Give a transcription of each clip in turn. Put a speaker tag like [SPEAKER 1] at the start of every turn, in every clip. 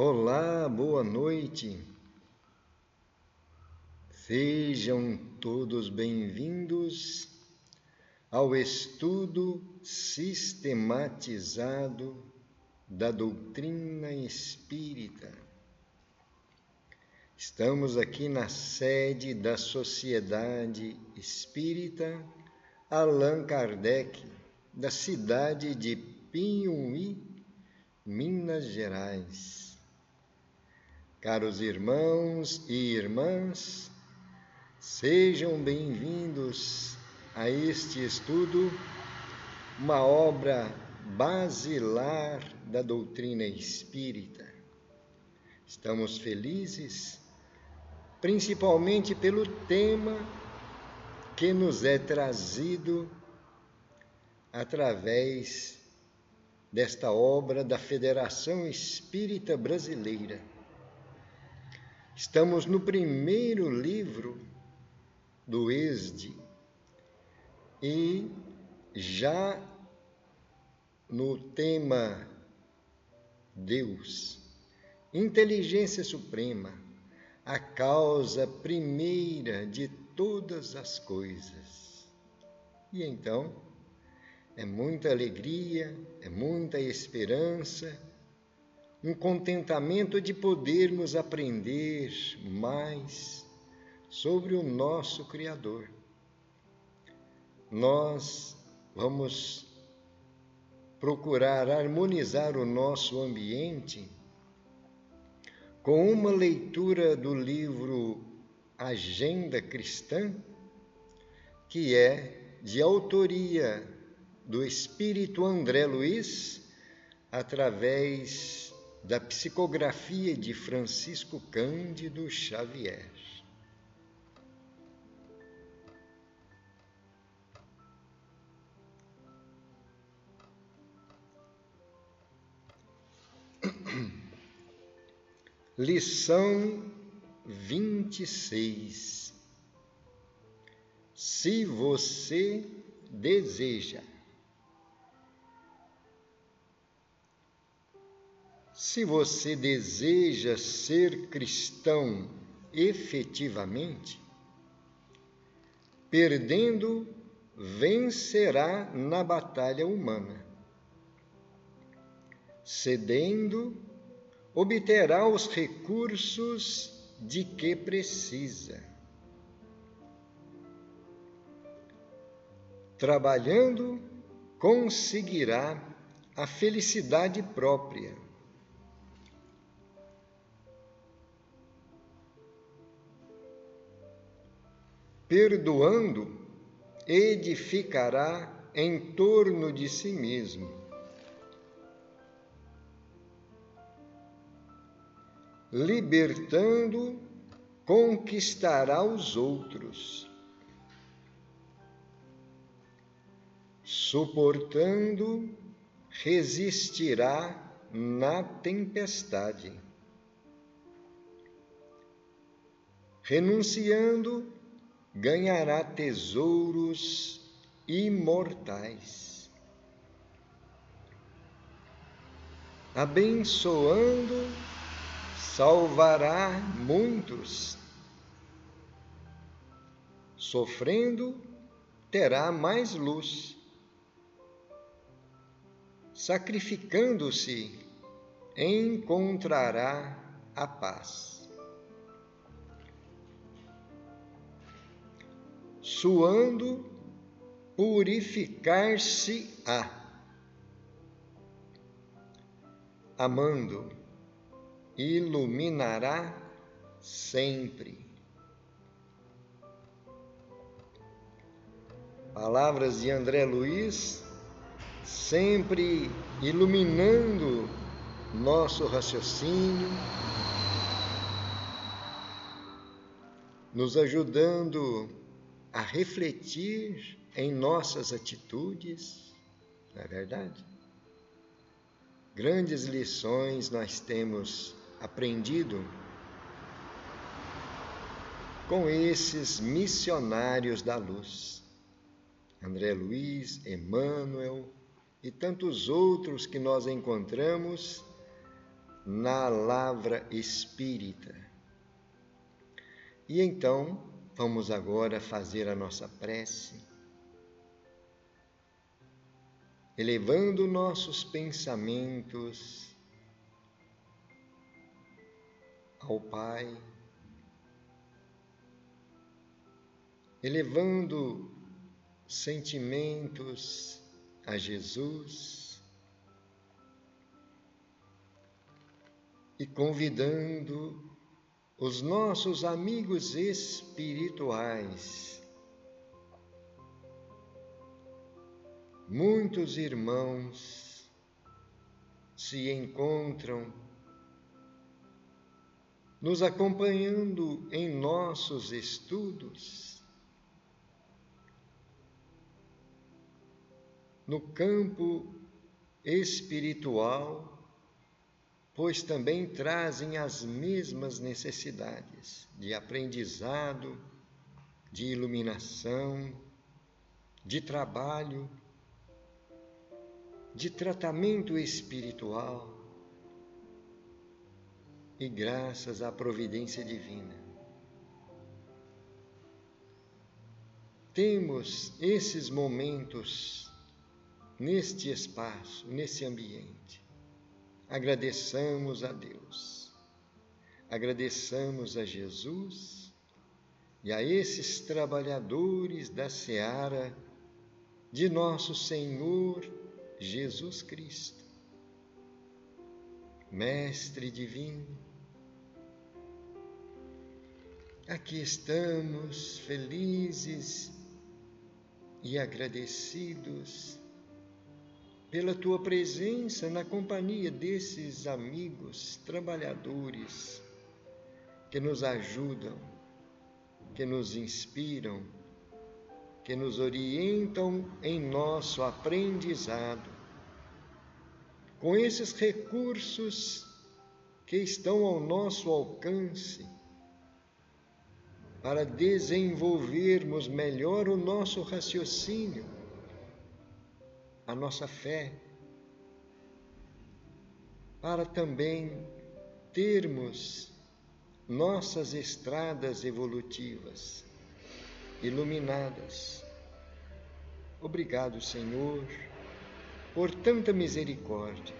[SPEAKER 1] Olá, boa noite. Sejam todos bem-vindos ao estudo sistematizado da doutrina espírita. Estamos aqui na sede da Sociedade Espírita Allan Kardec, da cidade de Pinhuí, Minas Gerais. Caros irmãos e irmãs, sejam bem-vindos a este estudo, uma obra basilar da doutrina espírita. Estamos felizes, principalmente pelo tema que nos é trazido através desta obra da Federação Espírita Brasileira. Estamos no primeiro livro do ESD e já no tema Deus, inteligência suprema, a causa primeira de todas as coisas. E então, é muita alegria, é muita esperança, um contentamento de podermos aprender mais sobre o nosso Criador. Nós vamos procurar harmonizar o nosso ambiente com uma leitura do livro Agenda Cristã, que é de autoria do Espírito André Luiz, através da psicografia de Francisco Cândido Xavier. Lição 26. Se você deseja. Se você deseja ser cristão efetivamente, perdendo, vencerá na batalha humana. Cedendo, obterá os recursos de que precisa. Trabalhando, conseguirá a felicidade própria. Perdoando, edificará em torno de si mesmo. Libertando, conquistará os outros. Suportando, resistirá na tempestade. Renunciando, ganhará tesouros imortais. Abençoando, salvará muitos. Sofrendo, terá mais luz. Sacrificando-se, encontrará a paz. Suando, purificar-se-á. Amando, iluminará sempre. Palavras de André Luiz, sempre iluminando nosso raciocínio, nos ajudando a refletir em nossas atitudes, não é verdade? Grandes lições nós temos aprendido com esses missionários da luz. André Luiz, Emmanuel e tantos outros que nós encontramos na Lavra Espírita. E então, vamos agora fazer a nossa prece, elevando nossos pensamentos ao Pai, elevando sentimentos a Jesus e convidando os nossos amigos espirituais. Muitos irmãos se encontram nos acompanhando em nossos estudos, no campo espiritual, pois também trazem as mesmas necessidades de aprendizado, de iluminação, de trabalho, de tratamento espiritual e graças à providência divina. Temos esses momentos neste espaço, nesse ambiente. Agradeçamos a Deus, agradeçamos a Jesus e a esses trabalhadores da seara de nosso Senhor Jesus Cristo, Mestre Divino. aqui estamos felizes e agradecidos pela tua presença na companhia desses amigos trabalhadores que nos ajudam, que nos inspiram, que nos orientam em nosso aprendizado, com esses recursos que estão ao nosso alcance para desenvolvermos melhor o nosso raciocínio, a nossa fé, para também termos nossas estradas evolutivas iluminadas. Obrigado, Senhor, por tanta misericórdia,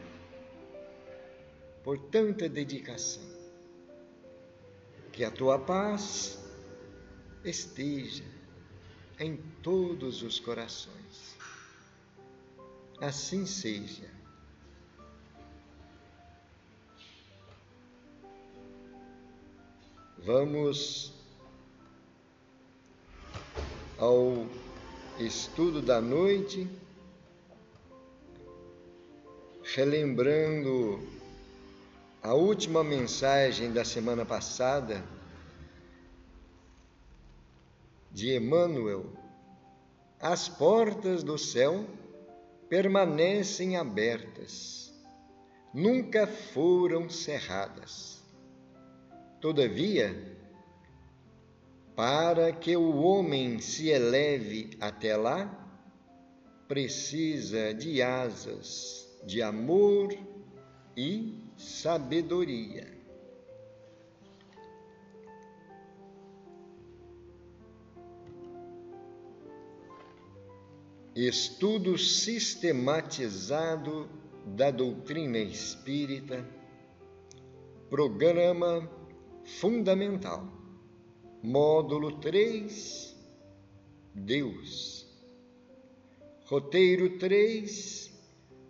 [SPEAKER 1] por tanta dedicação. Que a tua paz esteja em todos os corações. Assim seja. Vamos ao estudo da noite, relembrando a última mensagem da semana passada de Emmanuel. As portas do céu permanecem abertas, nunca foram cerradas. Todavia, para que o homem se eleve até lá, precisa de asas de amor e sabedoria. Estudo sistematizado da doutrina espírita, programa fundamental, módulo 3, Deus, roteiro 3,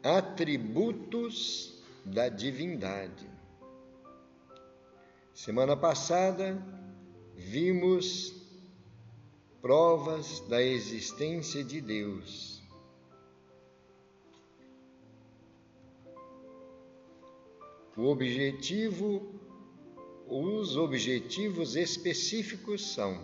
[SPEAKER 1] atributos da divindade. Semana passada, vimos provas da existência de Deus. Os objetivos específicos são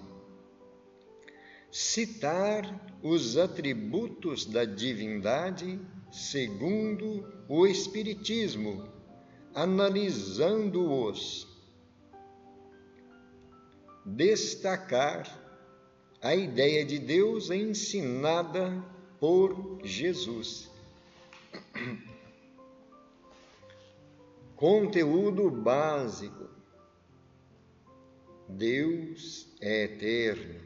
[SPEAKER 1] citar os atributos da divindade segundo o Espiritismo, analisando-os, destacar a ideia de Deus ensinada por Jesus. Conteúdo básico: Deus é eterno.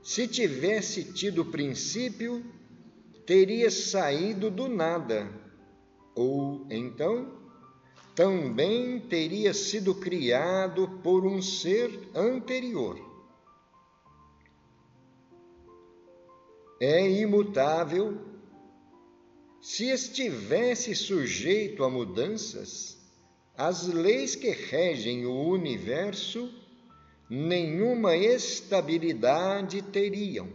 [SPEAKER 1] Se tivesse tido princípio, teria saído do nada, ou então também teria sido criado por um ser anterior. É imutável. Se estivesse sujeito a mudanças, as leis que regem o universo nenhuma estabilidade teriam.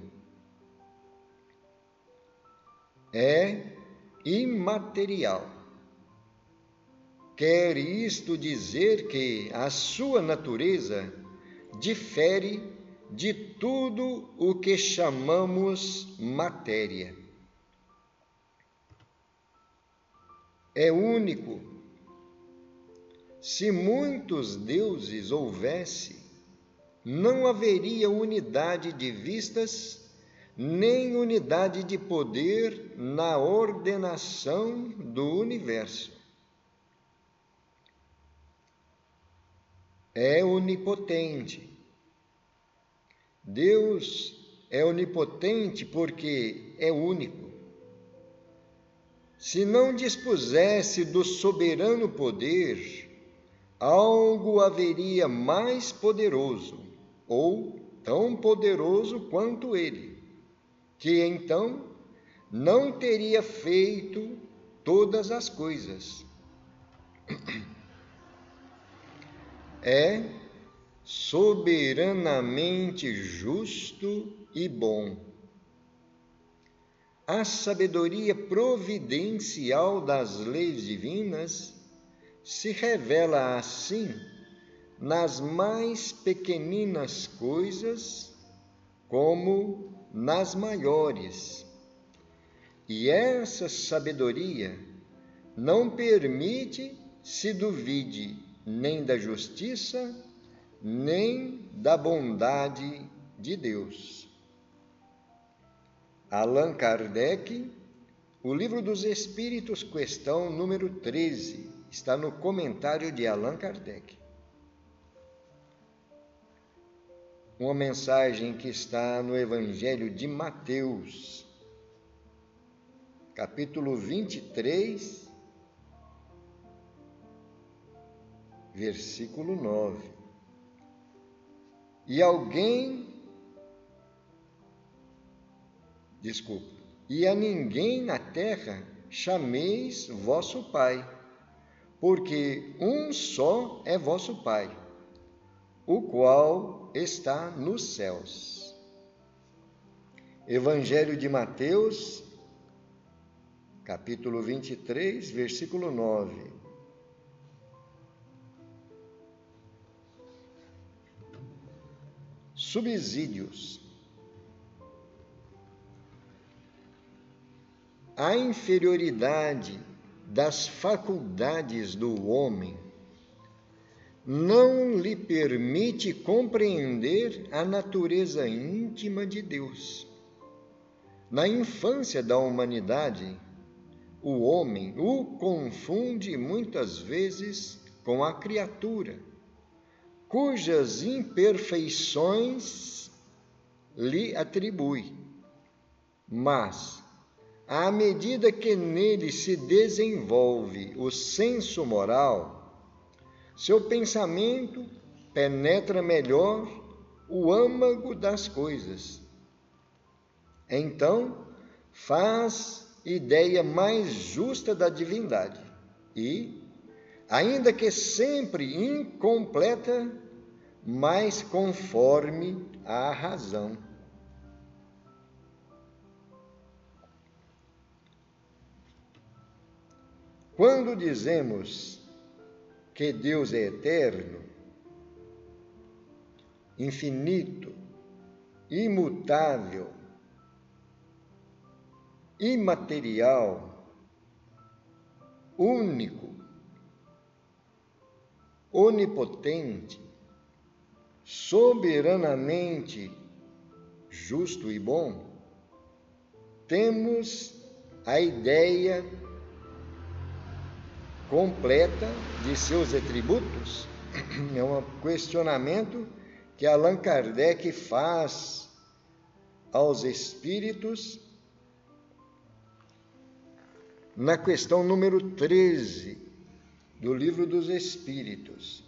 [SPEAKER 1] É imaterial. Quer isto dizer que a sua natureza difere de tudo o que chamamos matéria. É único. Se muitos deuses houvesse, não haveria unidade de vistas, nem unidade de poder na ordenação do universo. É onipotente. Deus é onipotente porque é único. Se não dispusesse do soberano poder, algo haveria mais poderoso, ou tão poderoso quanto ele, que então não teria feito todas as coisas. É soberanamente justo e bom. A sabedoria providencial das leis divinas se revela assim nas mais pequeninas coisas como nas maiores. E essa sabedoria não permite se duvide nem da justiça, nem da bondade de Deus. Allan Kardec, o Livro dos Espíritos, questão número 13, está no comentário de Allan Kardec. Uma mensagem que está no Evangelho de Mateus, capítulo 23, versículo 9. E a ninguém na terra chameis vosso Pai, porque um só é vosso Pai, o qual está nos céus. Evangelho de Mateus, capítulo 23, versículo 9. Subsídios. A inferioridade das faculdades do homem não lhe permite compreender a natureza íntima de Deus. Na infância da humanidade, o homem o confunde muitas vezes com a criatura, cujas imperfeições lhe atribui. Mas, à medida que nele se desenvolve o senso moral, seu pensamento penetra melhor o âmago das coisas. Então, faz ideia mais justa da divindade e, ainda que sempre incompleta, mais conforme à razão. Quando dizemos que Deus é eterno, infinito, imutável, imaterial, único, onipotente, soberanamente justo e bom, temos a ideia completa de seus atributos? É um questionamento que Allan Kardec faz aos espíritos na questão número 13 do Livro dos Espíritos.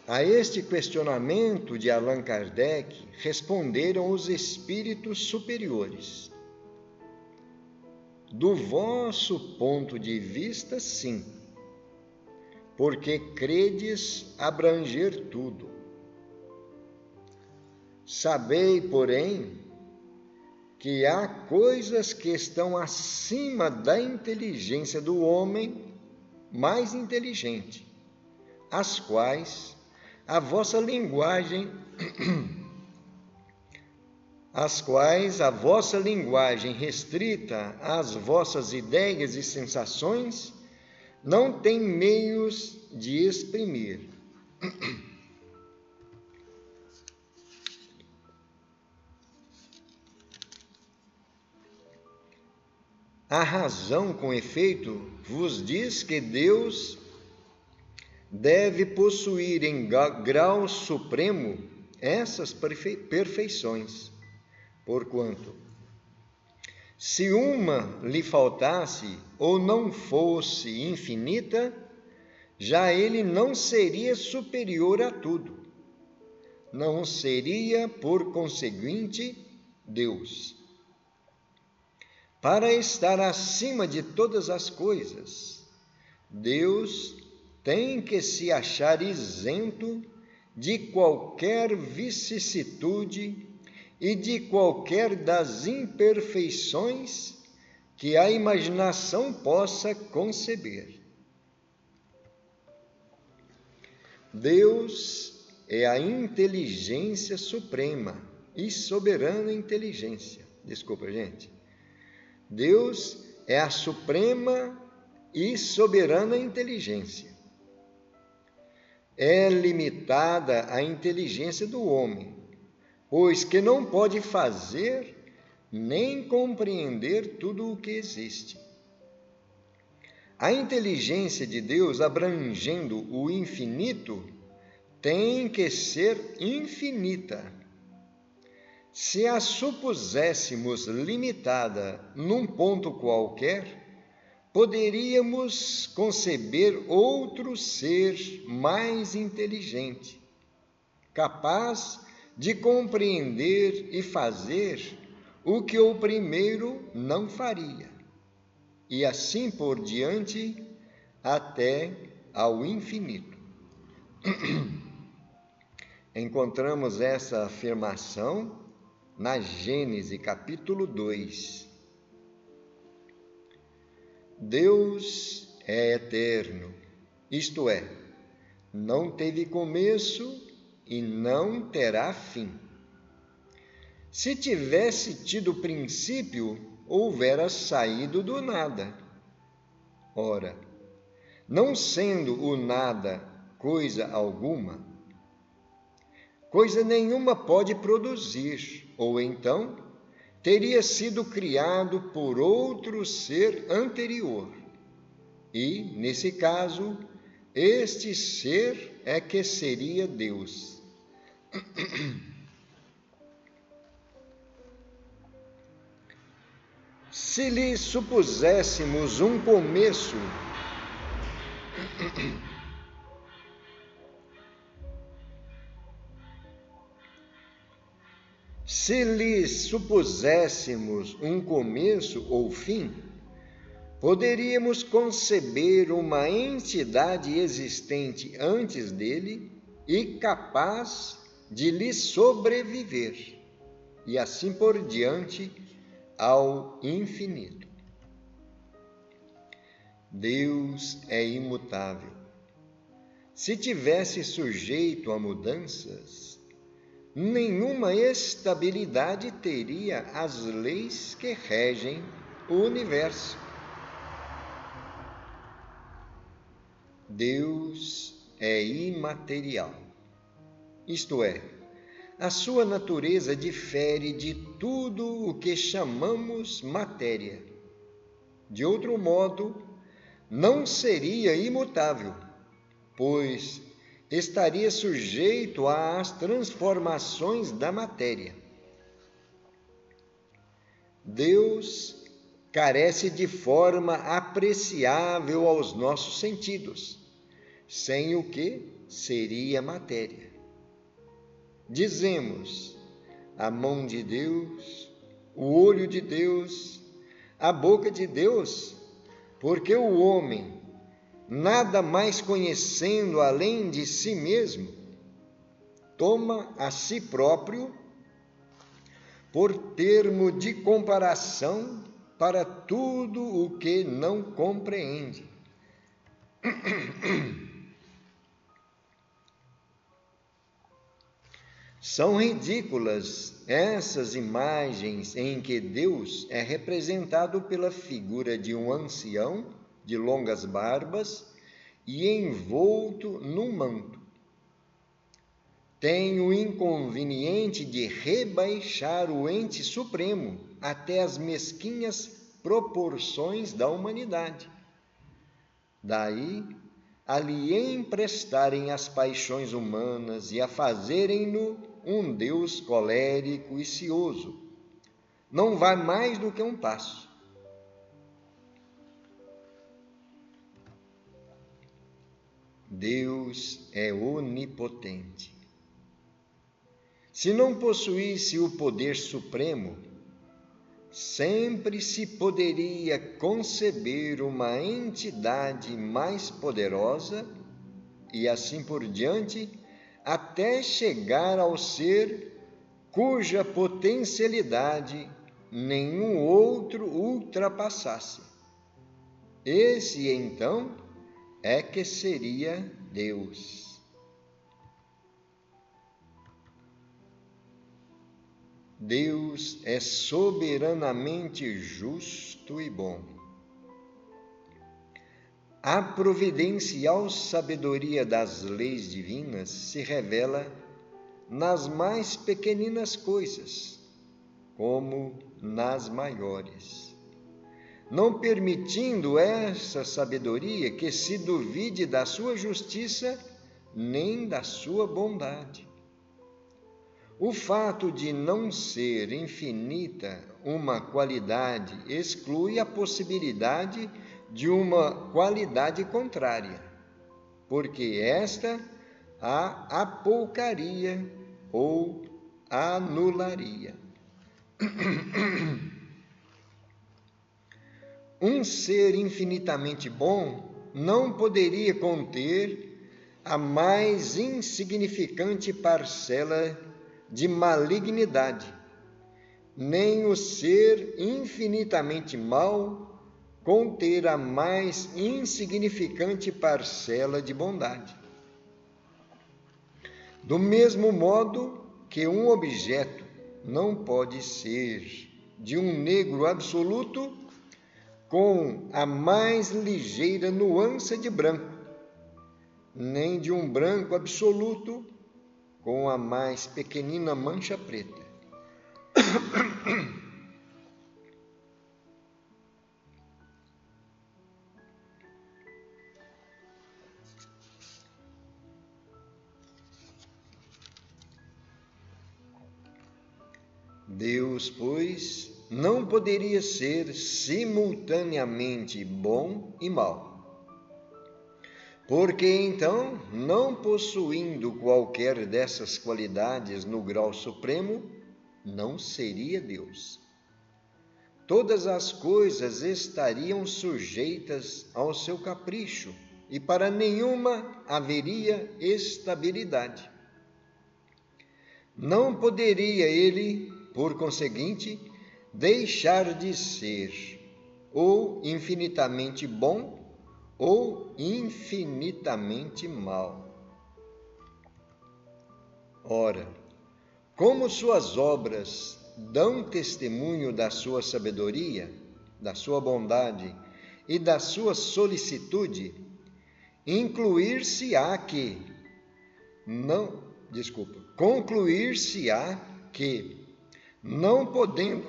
[SPEAKER 1] A este questionamento de Allan Kardec responderam os espíritos superiores. Do vosso ponto de vista, sim, porque credes abranger tudo. Sabei, porém, que há coisas que estão acima da inteligência do homem mais inteligente, as quais a vossa linguagem restrita às vossas ideias e sensações não tem meios de exprimir. A razão, com efeito, vos diz que Deus deve possuir em grau supremo essas perfeições, porquanto, se uma lhe faltasse ou não fosse infinita, já ele não seria superior a tudo, não seria, por conseguinte, Deus. Para estar acima de todas as coisas, Deus tem que se achar isento de qualquer vicissitude e de qualquer das imperfeições que a imaginação possa conceber. Deus é a inteligência suprema e soberana inteligência. Desculpa, gente. Deus é a suprema e soberana inteligência. É limitada a inteligência do homem, pois que não pode fazer nem compreender tudo o que existe. A inteligência de Deus, abrangendo o infinito, tem que ser infinita. Se a supuséssemos limitada num ponto qualquer, poderíamos conceber outro ser mais inteligente, capaz de compreender e fazer o que o primeiro não faria, e assim por diante até ao infinito. Encontramos essa afirmação na Gênesis, capítulo 2. Deus é eterno, isto é, não teve começo e não terá fim. Se tivesse tido princípio, houvera saído do nada. Ora, não sendo o nada coisa alguma, coisa nenhuma pode produzir, ou então teria sido criado por outro ser anterior. E, nesse caso, este ser é que seria Deus. Se lhe supuséssemos um começo, ou fim, poderíamos conceber uma entidade existente antes dele e capaz de lhe sobreviver, e assim por diante ao infinito. Deus é imutável. Se tivesse sujeito a mudanças, nenhuma estabilidade teria as leis que regem o universo. Deus é imaterial, isto é, a sua natureza difere de tudo o que chamamos matéria. De outro modo, não seria imutável, pois estaria sujeito às transformações da matéria. Deus carece de forma apreciável aos nossos sentidos, sem o que seria matéria. Dizemos, a mão de Deus, o olho de Deus, a boca de Deus, porque o homem, nada mais conhecendo além de si mesmo, toma a si próprio por termo de comparação para tudo o que não compreende. São ridículas essas imagens em que Deus é representado pela figura de um ancião de longas barbas e envolto num manto. Tem o inconveniente de rebaixar o ente supremo até as mesquinhas proporções da humanidade. Daí, a lhe emprestarem as paixões humanas e a fazerem-no um Deus colérico e cioso. Não vai mais do que um passo. Deus é onipotente. Se não possuísse o poder supremo, sempre se poderia conceber uma entidade mais poderosa e assim por diante, até chegar ao ser cuja potencialidade nenhum outro ultrapassasse. Esse, então, é que seria Deus. Deus é soberanamente justo e bom. A providencial sabedoria das leis divinas se revela nas mais pequeninas coisas, como nas maiores, não permitindo essa sabedoria que se duvide da sua justiça nem da sua bondade. O fato de não ser infinita uma qualidade exclui a possibilidade de uma qualidade contrária, porque esta a apoucaria ou anularia. Um ser infinitamente bom não poderia conter a mais insignificante parcela de malignidade, nem o ser infinitamente mau conter a mais insignificante parcela de bondade. Do mesmo modo que um objeto não pode ser de um negro absoluto com a mais ligeira nuance de branco, nem de um branco absoluto com a mais pequenina mancha preta. Deus, pois, não poderia ser simultaneamente bom e mau, porque então, não possuindo qualquer dessas qualidades no grau supremo, não seria Deus. Todas as coisas estariam sujeitas ao seu capricho, e para nenhuma haveria estabilidade. Não poderia ele, por conseguinte, deixar de ser ou infinitamente bom ou infinitamente mau. Ora, como suas obras dão testemunho da sua sabedoria, da sua bondade e da sua solicitude, concluir-se-á que, não podendo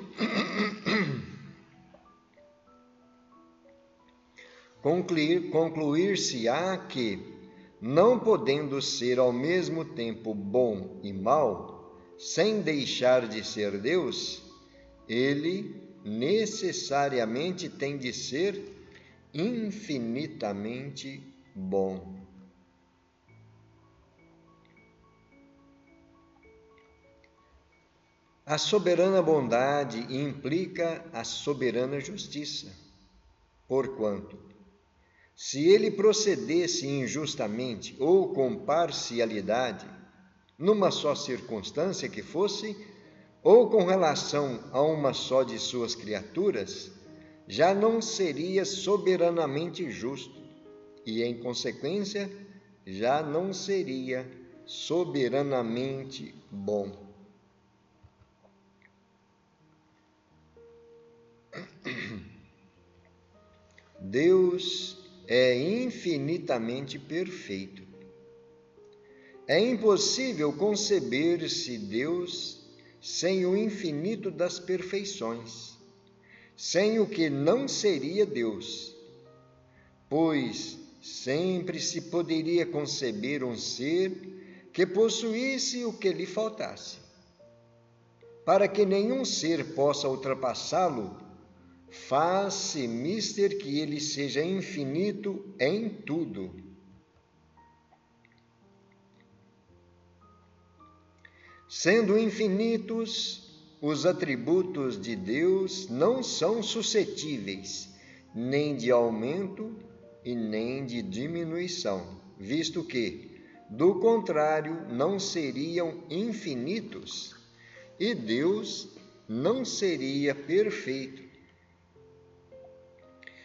[SPEAKER 1] concluir-se-á que, não podendo ser ao mesmo tempo bom e mau, sem deixar de ser Deus, ele necessariamente tem de ser infinitamente bom. A soberana bondade implica a soberana justiça, porquanto, se ele procedesse injustamente ou com parcialidade, numa só circunstância que fosse, ou com relação a uma só de suas criaturas, já não seria soberanamente justo e, em consequência, já não seria soberanamente bom. Deus é infinitamente perfeito. É impossível conceber-se Deus sem o infinito das perfeições, sem o que não seria Deus, pois sempre se poderia conceber um ser que possuísse o que lhe faltasse. Para que nenhum ser possa ultrapassá-lo, faz-se mister que ele seja infinito em tudo. Sendo infinitos, os atributos de Deus não são suscetíveis nem de aumento e nem de diminuição, visto que, do contrário, não seriam infinitos e Deus não seria perfeito.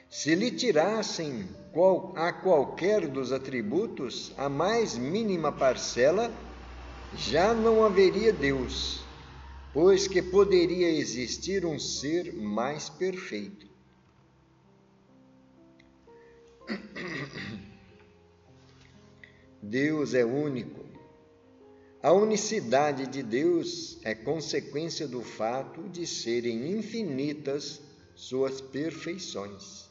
[SPEAKER 1] Se lhe tirassem a qualquer dos atributos a mais mínima parcela, já não haveria Deus, pois que poderia existir um ser mais perfeito. Deus é único. A unicidade de Deus é consequência do fato de serem infinitas suas perfeições.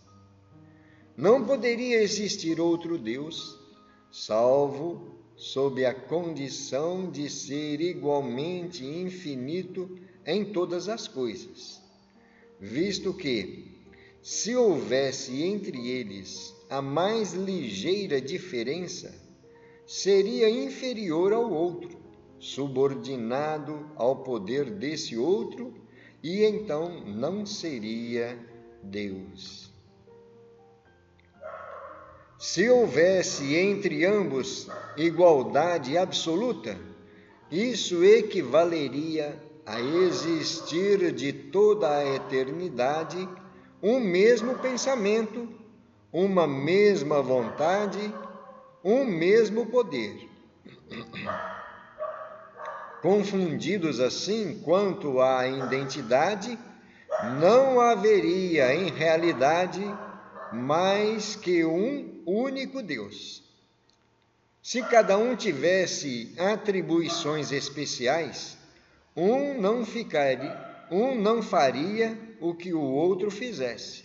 [SPEAKER 1] Não poderia existir outro Deus, salvo sob a condição de ser igualmente infinito em todas as coisas, visto que, se houvesse entre eles a mais ligeira diferença, seria inferior ao outro, subordinado ao poder desse outro, e então não seria Deus. Se houvesse entre ambos igualdade absoluta, isso equivaleria a existir de toda a eternidade um mesmo pensamento, uma mesma vontade, um mesmo poder. Confundidos assim quanto à identidade, não haveria em realidade mais que um único Deus. Se cada um tivesse atribuições especiais, um não faria o que o outro fizesse.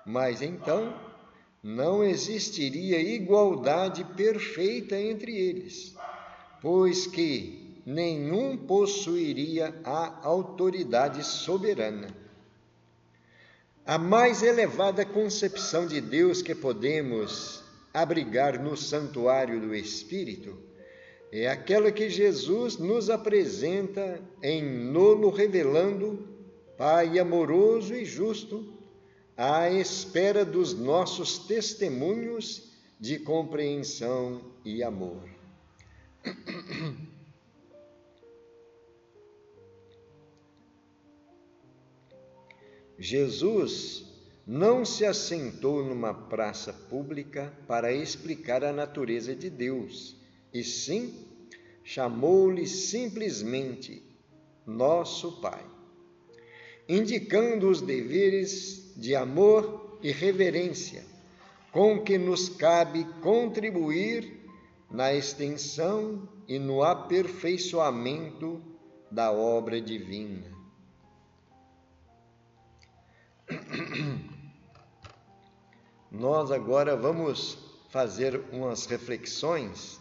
[SPEAKER 1] Mas então não existiria igualdade perfeita entre eles, pois que nenhum possuiria a autoridade soberana. A mais elevada concepção de Deus que podemos abrigar no santuário do Espírito é aquela que Jesus nos apresenta em nono revelando, Pai amoroso e justo, à espera dos nossos testemunhos de compreensão e amor. Jesus não se assentou numa praça pública para explicar a natureza de Deus, e sim chamou-lhe simplesmente nosso Pai, indicando os deveres de amor e reverência com que nos cabe contribuir na extensão e no aperfeiçoamento da obra divina. Nós agora vamos fazer umas reflexões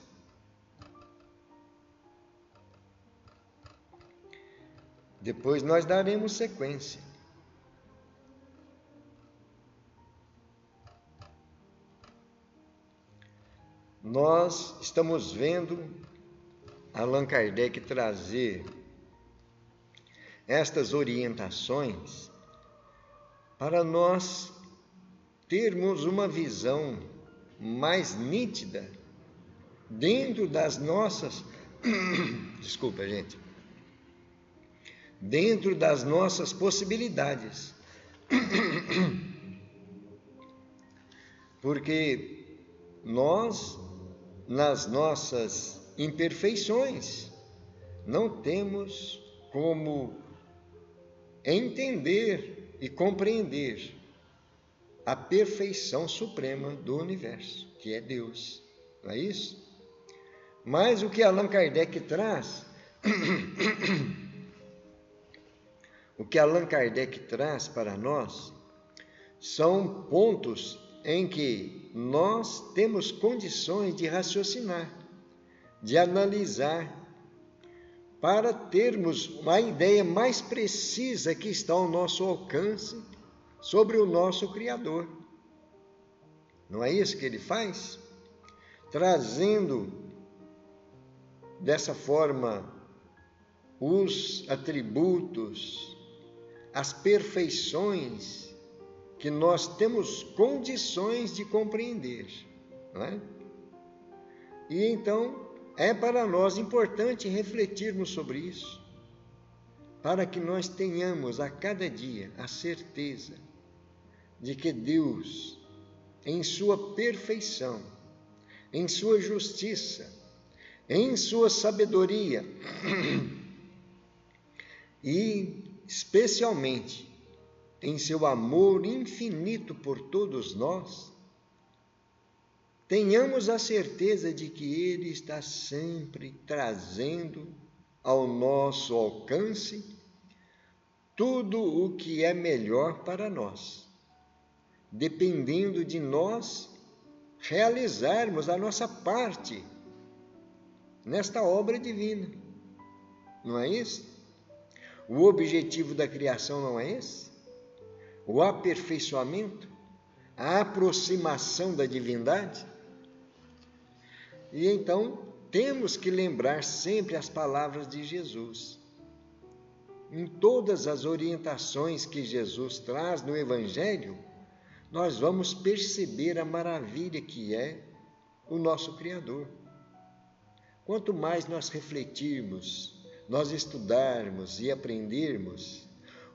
[SPEAKER 1] depois nós daremos sequência. Nós estamos vendo Allan Kardec trazer estas orientações para nós termos uma visão mais nítida dentro das nossas desculpa, gente, dentro das nossas possibilidades. Porque nós, nas nossas imperfeições, não temos como entender e compreender a perfeição suprema do universo, que é Deus, não é isso? Mas o que Allan Kardec traz, o que Allan Kardec traz para nós, são pontos em que nós temos condições de raciocinar, de analisar, para termos uma ideia mais precisa que está ao nosso alcance sobre o nosso Criador. Não é isso que ele faz? Trazendo dessa forma os atributos, as perfeições que nós temos condições de compreender, não é? E então é para nós importante refletirmos sobre isso, para que nós tenhamos a cada dia a certeza de que Deus, em sua perfeição, em sua justiça, em sua sabedoria e especialmente em seu amor infinito por todos nós, tenhamos a certeza de que Ele está sempre trazendo ao nosso alcance tudo o que é melhor para nós, dependendo de nós realizarmos a nossa parte nesta obra divina. Não é isso? O objetivo da criação não é esse? O aperfeiçoamento, a aproximação da divindade? E então temos que lembrar sempre as palavras de Jesus. Em todas as orientações que Jesus traz no Evangelho, nós vamos perceber a maravilha que é o nosso Criador. Quanto mais nós refletirmos, nós estudarmos e aprendermos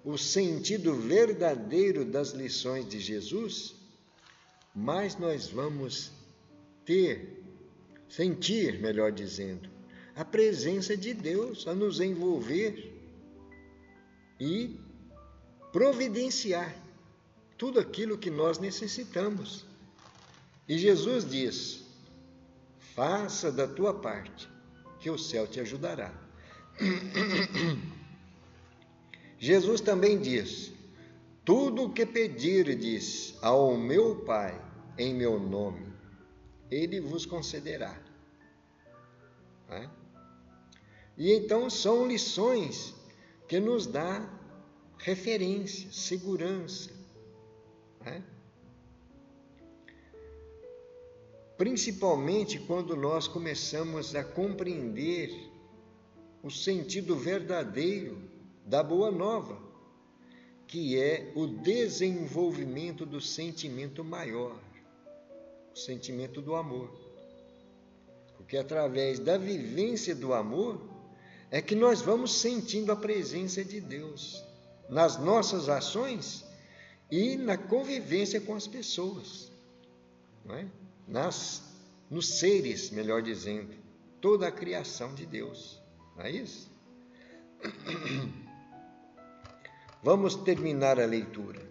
[SPEAKER 1] o sentido verdadeiro das lições de Jesus, mais nós vamos sentir, melhor dizendo, a presença de Deus a nos envolver e providenciar tudo aquilo que nós necessitamos. E Jesus diz: faça da tua parte, que o céu te ajudará. Jesus também diz: tudo o que pedirdes ao meu Pai em meu nome, Ele vos concederá. E então são lições que nos dá referência, segurança. Principalmente quando nós começamos a compreender o sentido verdadeiro da Boa Nova, que é o desenvolvimento do sentimento maior, o sentimento do amor. Porque através da vivência do amor é que nós vamos sentindo a presença de Deus nas nossas ações e na convivência com as pessoas, não é? Nos seres, melhor dizendo, toda a criação de Deus, não é isso? Vamos terminar a leitura.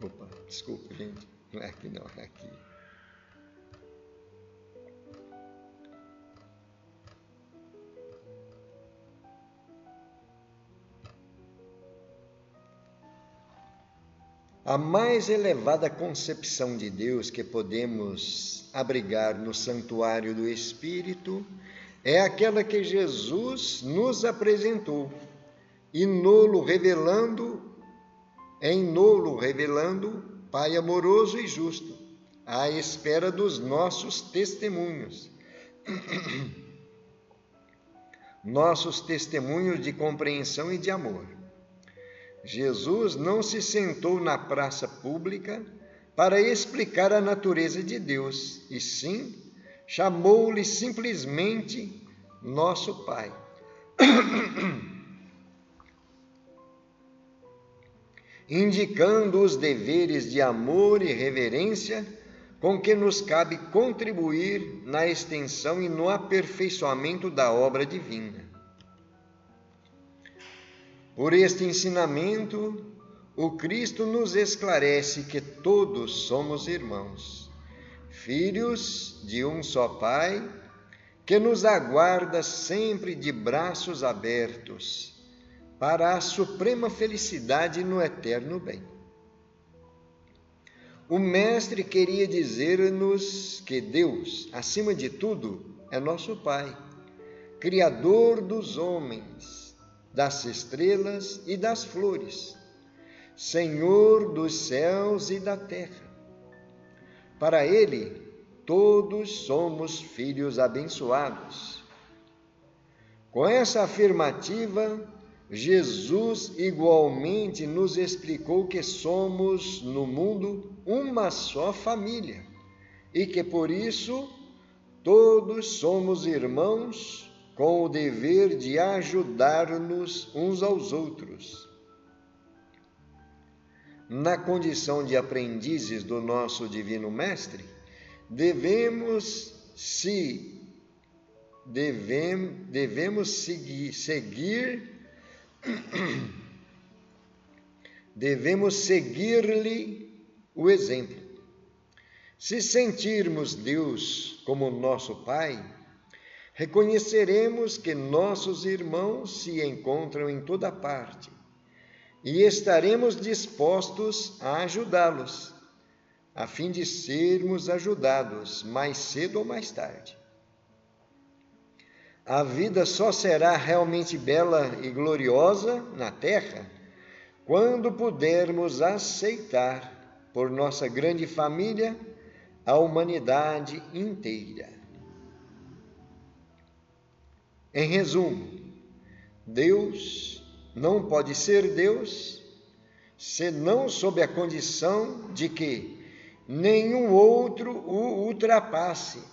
[SPEAKER 1] Opa, desculpa, gente, não é aqui não, é aqui. A mais elevada concepção de Deus que podemos abrigar no santuário do Espírito é aquela que Jesus nos apresentou, e em nolo revelando Pai amoroso e justo, à espera dos nossos testemunhos. Nossos testemunhos de compreensão e de amor. Jesus não se sentou na praça pública para explicar a natureza de Deus, e sim chamou-lhe simplesmente nosso Pai. Indicando os deveres de amor e reverência com que nos cabe contribuir na extensão e no aperfeiçoamento da obra divina. Por este ensinamento, o Cristo nos esclarece que todos somos irmãos, filhos de um só Pai, que nos aguarda sempre de braços abertos para a suprema felicidade no eterno bem. O Mestre queria dizer-nos que Deus, acima de tudo, é nosso Pai, Criador dos homens, das estrelas e das flores, Senhor dos céus e da terra. Para Ele, todos somos filhos abençoados, Com essa afirmativa, Jesus igualmente nos explicou que somos no mundo uma só família e que por isso todos somos irmãos com o dever de ajudar-nos uns aos outros. Na condição de aprendizes do nosso Divino Mestre, devemos seguir-lhe o exemplo. Se sentirmos Deus como nosso Pai, reconheceremos que nossos irmãos se encontram em toda parte e estaremos dispostos a ajudá-los, a fim de sermos ajudados mais cedo ou mais tarde. A vida só será realmente bela e gloriosa na Terra quando pudermos aceitar por nossa grande família a humanidade inteira. Em resumo, Deus não pode ser Deus senão sob a condição de que nenhum outro o ultrapasse.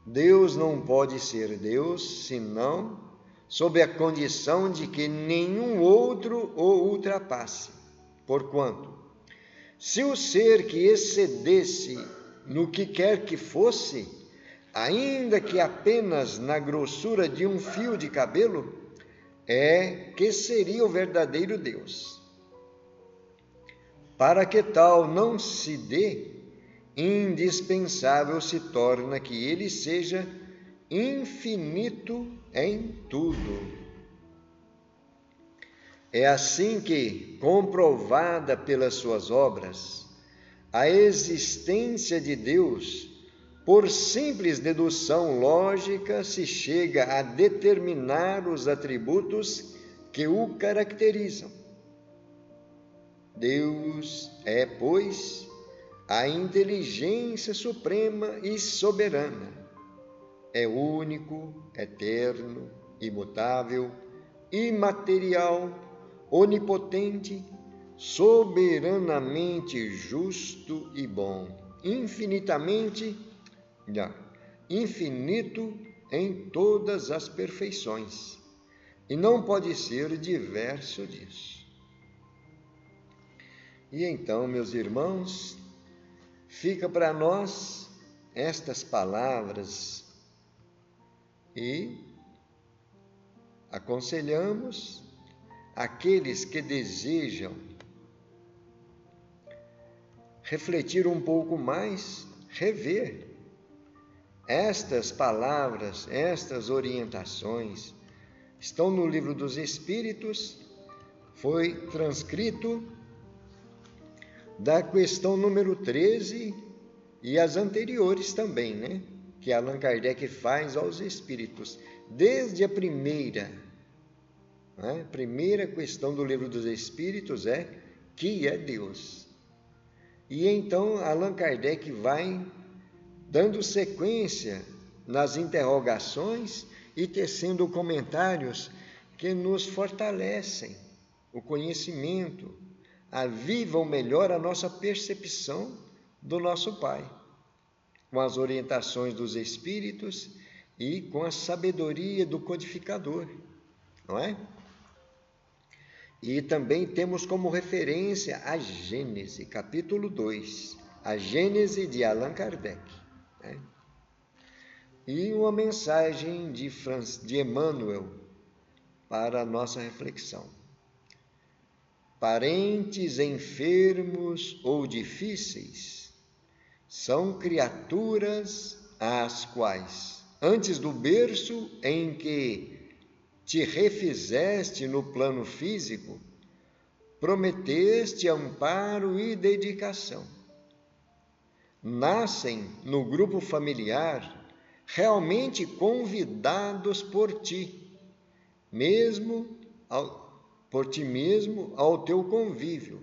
[SPEAKER 1] Deus não pode ser Deus senão sob a condição de que nenhum outro o ultrapasse. Porquanto, se o ser que excedesse no que quer que fosse, ainda que apenas na grossura de um fio de cabelo, que seria o verdadeiro Deus. Para que tal não se dê, indispensável se torna que ele seja infinito em tudo. É assim que, comprovada pelas suas obras, a existência de Deus, por simples dedução lógica, se chega a determinar os atributos que o caracterizam. Deus é, pois, a inteligência suprema e soberana. É único, eterno, imutável, imaterial, onipotente, soberanamente justo e bom, infinito em todas as perfeições, e não pode ser diverso disso. E então, meus irmãos, fica para nós estas palavras e aconselhamos aqueles que desejam refletir um pouco mais, rever estas palavras, estas orientações. Estão no Livro dos Espíritos, foi transcrito da questão número 13 e as anteriores também, né? Que Allan Kardec faz aos Espíritos, desde a primeira questão do Livro dos Espíritos que é Deus. E então Allan Kardec vai dando sequência nas interrogações e tecendo comentários que nos fortalecem o conhecimento, avivam melhor a nossa percepção do nosso Pai, com as orientações dos Espíritos e com a sabedoria do codificador, não é? E também temos como referência a Gênese, capítulo 2, a Gênese de Allan Kardec, né? E uma mensagem de Emmanuel para a nossa reflexão. Parentes enfermos ou difíceis são criaturas às quais, antes do berço em que te refizeste no plano físico, prometeste amparo e dedicação. Nascem no grupo familiar realmente convidados por ti mesmo ao teu convívio,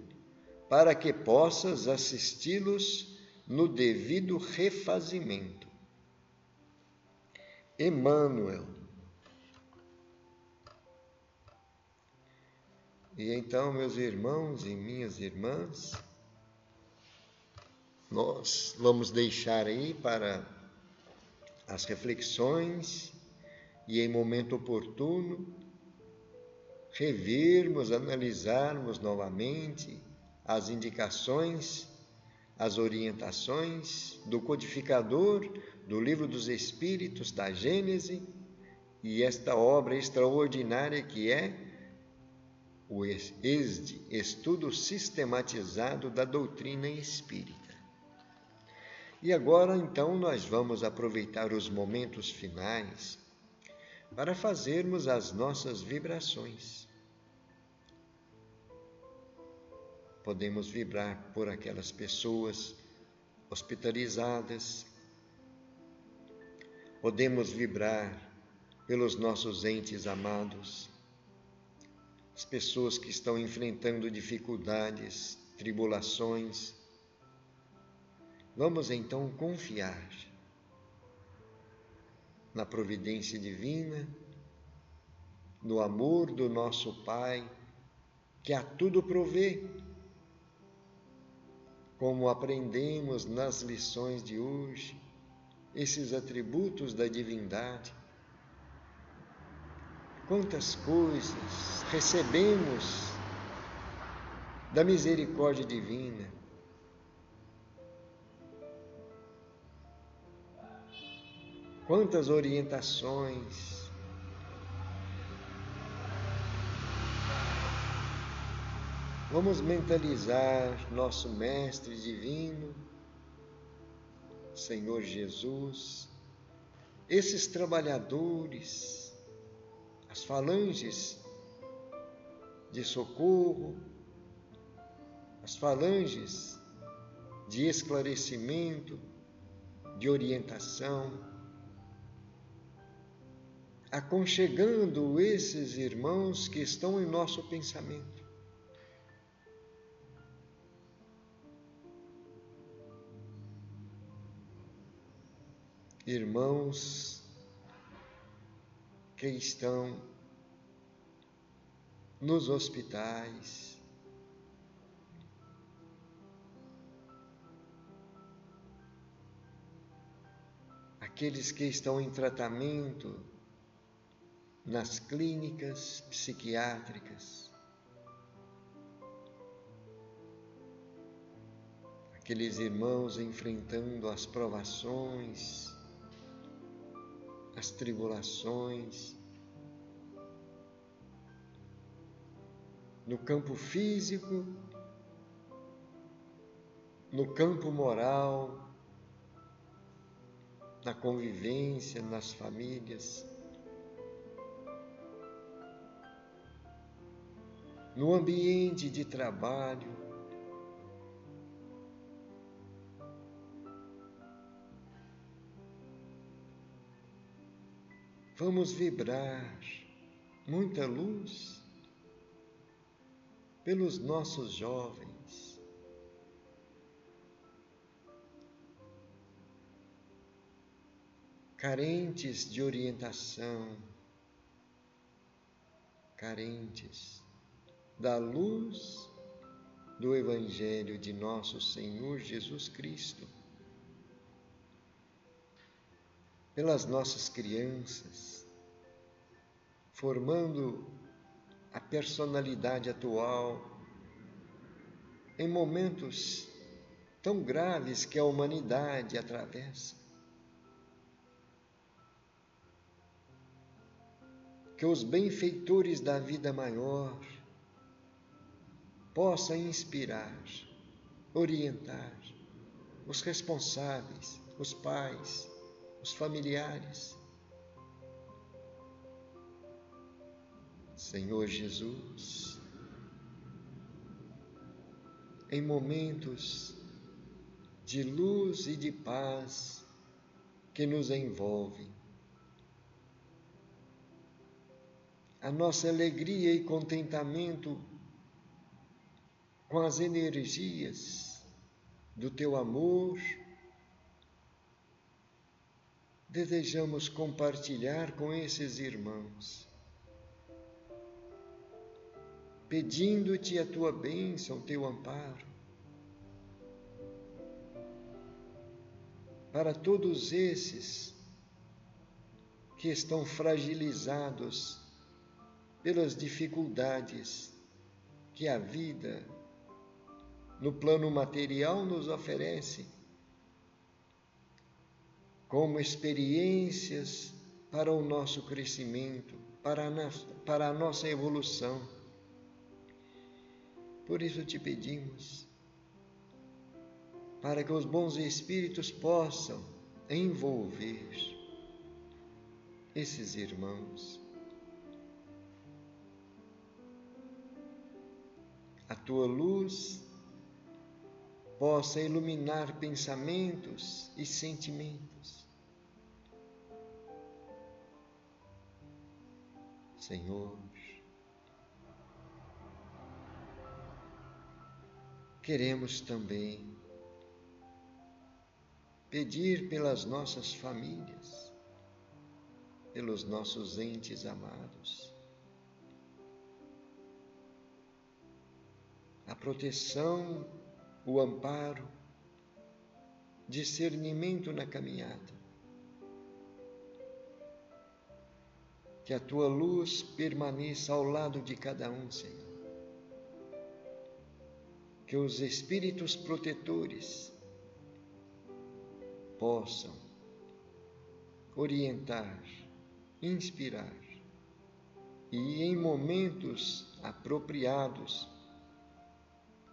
[SPEAKER 1] para que possas assisti-los no devido refazimento. Emmanuel. E então, meus irmãos e minhas irmãs, nós vamos deixar aí para as reflexões e, em momento oportuno, revermos, analisarmos novamente as indicações, as orientações do codificador do Livro dos Espíritos, da Gênese, e esta obra extraordinária que é o estudo sistematizado da doutrina espírita. E agora, então, nós vamos aproveitar os momentos finais para fazermos as nossas vibrações. Podemos vibrar por aquelas pessoas hospitalizadas, podemos vibrar pelos nossos entes amados, as pessoas que estão enfrentando dificuldades, tribulações. Vamos então confiar na providência divina, no amor do nosso Pai, que a tudo provê, como aprendemos nas lições de hoje, esses atributos da divindade. Quantas coisas recebemos da misericórdia divina. Quantas orientações. Vamos mentalizar nosso Mestre Divino, Senhor Jesus, esses trabalhadores, as falanges de socorro, as falanges de esclarecimento, de orientação, aconchegando esses irmãos que estão em nosso pensamento. Irmãos que estão nos hospitais, aqueles que estão em tratamento nas clínicas psiquiátricas, aqueles irmãos enfrentando as provações, as tribulações, no campo físico, no campo moral, na convivência, nas famílias, no ambiente de trabalho. Vamos vibrar muita luz pelos nossos jovens, carentes de orientação, carentes da luz do Evangelho de nosso Senhor Jesus Cristo, pelas nossas crianças, formando a personalidade atual em momentos tão graves que a humanidade atravessa. Que os benfeitores da vida maior possam inspirar, orientar os responsáveis, os pais, os familiares. Senhor Jesus, em momentos de luz e de paz que nos envolvem, a nossa alegria e contentamento com as energias do teu amor, desejamos compartilhar com esses irmãos, pedindo-te a tua bênção, teu amparo, para todos esses que estão fragilizados pelas dificuldades que a vida no plano material nos oferece, como experiências para o nosso crescimento, para a nossa evolução. Por isso te pedimos, para que os bons espíritos possam envolver esses irmãos. A tua luz possa iluminar pensamentos e sentimentos. Senhor, queremos também pedir pelas nossas famílias, pelos nossos entes amados, a proteção, o amparo, discernimento na caminhada. Que a tua luz permaneça ao lado de cada um, Senhor. Que os espíritos protetores possam orientar, inspirar e, em momentos apropriados,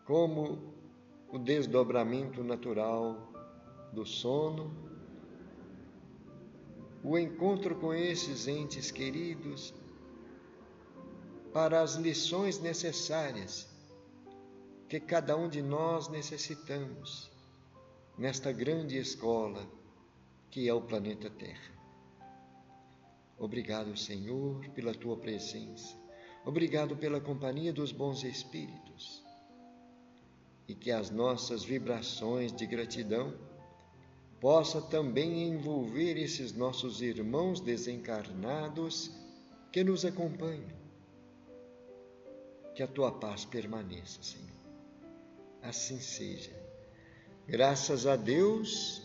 [SPEAKER 1] como o desdobramento natural do sono, o encontro com esses entes queridos, para as lições necessárias que cada um de nós necessitamos nesta grande escola que é o planeta Terra. Obrigado, Senhor, pela tua presença. Obrigado pela companhia dos bons espíritos. E que as nossas vibrações de gratidão possa também envolver esses nossos irmãos desencarnados que nos acompanham. Que a tua paz permaneça, Senhor. Assim seja. Graças a Deus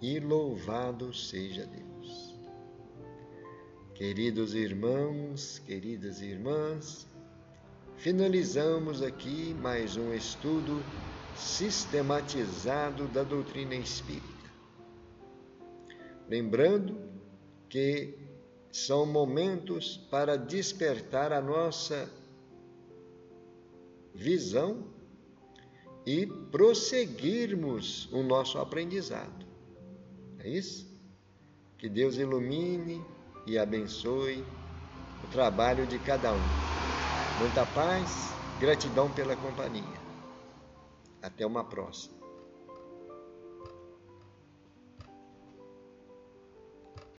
[SPEAKER 1] e louvado seja Deus. Queridos irmãos, queridas irmãs, finalizamos aqui mais um estudo sistematizado da doutrina espírita. Lembrando que são momentos para despertar a nossa visão e prosseguirmos o nosso aprendizado. É isso? Que Deus ilumine e abençoe o trabalho de cada um. Muita paz, gratidão pela companhia. Até uma próxima.